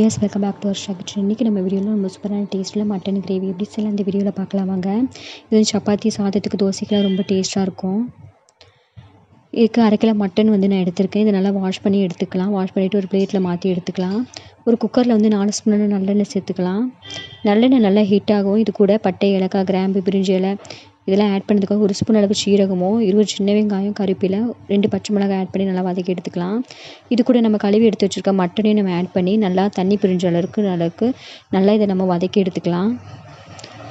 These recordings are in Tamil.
S welcome back to Varsha kitchen. இன்றைக்கி நம்ம வீடியோவில் நம்ம சூப்பரான டேஸ்ட்டில் மட்டன் கிரேவி எப்படி செய்யலாம் இந்த வீடியோவில் பார்க்கலாம் வாங்க. இது வந்து சப்பாத்தி சாதத்துக்கு தோசைக்கெலாம் ரொம்ப டேஸ்ட்டாக இருக்கும். இதுக்கு 1/2 கிலோ மட்டன் வந்து நான் எடுத்திருக்கேன். இதை நல்லா வாஷ் பண்ணி எடுத்துக்கலாம். வாஷ் பண்ணிவிட்டு ஒரு பிளேட்டில் மாற்றி எடுத்துக்கலாம். ஒரு குக்கரில் வந்து 4 ஸ்பூன் நல்லெண்ணெய் சேர்த்துக்கலாம். நல்லெண்ணெய் நல்லா ஹீட் ஆகும். இது கூட பட்டை, ஏலக்காய், கிராம்பு, பிரிஞ்சி இலை இதெல்லாம் ஆட் பண்ணதுக்காக 1 ஸ்பூன் அளவு சீரகமும், 20 சின்ன வெங்காயம், கருவேப்பிலை, 2 பச்சை மிளகாய் ஆட் பண்ணி நல்லா வதக்கி எடுத்துக்கலாம். இது கூட நம்ம கழுவி எடுத்து வச்சுருக்க மட்டனையும் நம்ம ஆட் பண்ணி நல்லா தண்ணி பிரிஞ்ச அளவுக்கு நல்லா இதை நம்ம வதக்கி எடுத்துக்கலாம்.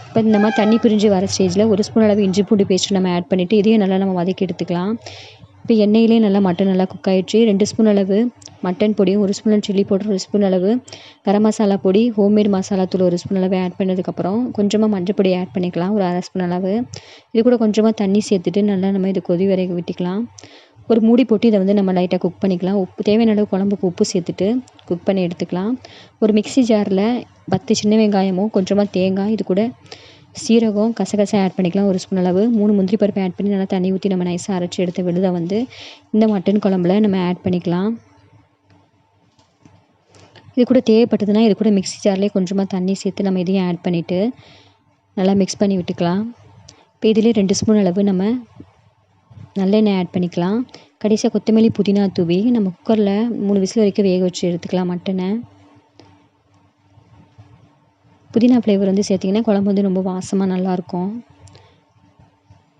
இப்போ இந்த மாதிரி தண்ணி பிரிஞ்சு வர ஸ்டேஜில் 1 ஸ்பூன் அளவு இஞ்சி பூண்டு பேஸ்ட் நம்ம ஆட் பண்ணிவிட்டு இதையும் நல்லா நம்ம வதக்கி எடுத்துக்கலாம். இப்போ எண்ணெயிலே நல்லா மட்டன் நல்லா குக் ஆகிடுச்சு. 2 ஸ்பூன் அளவு மட்டன் பொடியும், 1 ஸ்பூன் சில்லி பவுடர், 1 ஸ்பூன் அளவு கரம் மசாலா பொடி, ஹோம்மேட் மசாலா தூள் 1 ஸ்பூன் அளவு ஆட் பண்ணதுக்கப்புறம் கொஞ்சமாக மஞ்சள் பொடி ஆட் பண்ணிக்கலாம், ஒரு 1/2 ஸ்பூன் அளவு. இது கூட கொஞ்சமாக தண்ணி சேர்த்துட்டு நல்லா நம்ம இது கொதி வரைக்க விட்டுக்கலாம். ஒரு மூடி போட்டு இதை வந்து நம்ம லைட்டாக குக் பண்ணிக்கலாம். தேவையான அளவு குழம்புக்கு உப்பு சேர்த்துட்டு குக் பண்ணி எடுத்துக்கலாம். ஒரு மிக்ஸி ஜாரில் 10 சின்ன வெங்காயமும் கொஞ்சமாக தேங்காய், இது கூட சீரகம், கசகசா ஆட் பண்ணிக்கலாம், 1 ஸ்பூன் அளவு. 3 முந்திரி பருப்பு ஆட் பண்ணி நல்லா தண்ணி ஊற்றி நம்ம நைஸாக அரைச்சி எடுத்த விழுதை வந்து இந்த மட்டன் குழம்புல நம்ம ஆட் பண்ணிக்கலாம். இது கூட தேவைப்பட்டதுன்னா இது கூட மிக்ஸி ஜார்லேயே கொஞ்சமாக தண்ணி சேர்த்து நம்ம இதையும் ஆட் பண்ணிவிட்டு நல்லா மிக்ஸ் பண்ணி விட்டுக்கலாம். இப்போ இதிலே 2 ஸ்பூன் அளவு நம்ம நல்லெண்ணெய் ஆட் பண்ணிக்கலாம். கடைசியாக கொத்தமல்லி, புதினா தூவி நம்ம குக்கரில் 3 விசில் வரைக்கும் வேக வச்சு எடுத்துக்கலாம் மட்டனை. புதினா ஃப்ளேவர் வந்து சேர்த்திங்கன்னா குழம்பு வந்து ரொம்ப வாசமாக நல்லாயிருக்கும்.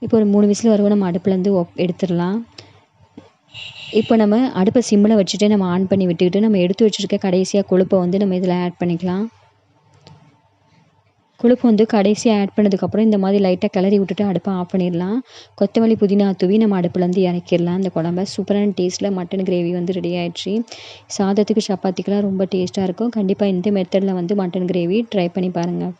இப்போ ஒரு 3 விசில் வரவும் நம்ம அடுப்புலேருந்து எடுத்துடலாம். இப்போ நம்ம அடுப்பை சிம்மில் வச்சுட்டு நம்ம ஆன் பண்ணி விட்டுக்கிட்டு நம்ம எடுத்து வச்சுருக்க கடைசியாக கொழுப்பை வந்து நம்ம இதில் ஆட் பண்ணிக்கலாம். கொழுப்பு வந்து கடைசியாக ஆட் பண்ணதுக்கப்புறம் இந்த மாதிரி லைட்டாக கிளறி விட்டுட்டு அடுப்பை ஆஃப் பண்ணிடலாம். கொத்தமல்லி, புதினா தூவி நம்ம அடுப்புலேருந்து இறக்கிடலாம். இந்த குழம்பை சூப்பரான டேஸ்ட்டில் மட்டன் கிரேவி வந்து ரெடி ஆகிடுச்சு. சாதத்துக்கு சப்பாத்திக்கெலாம் ரொம்ப டேஸ்ட்டாக இருக்கும். கண்டிப்பாக இந்த மெத்தடில் வந்து மட்டன் கிரேவி ட்ரை பண்ணி பாருங்கள்.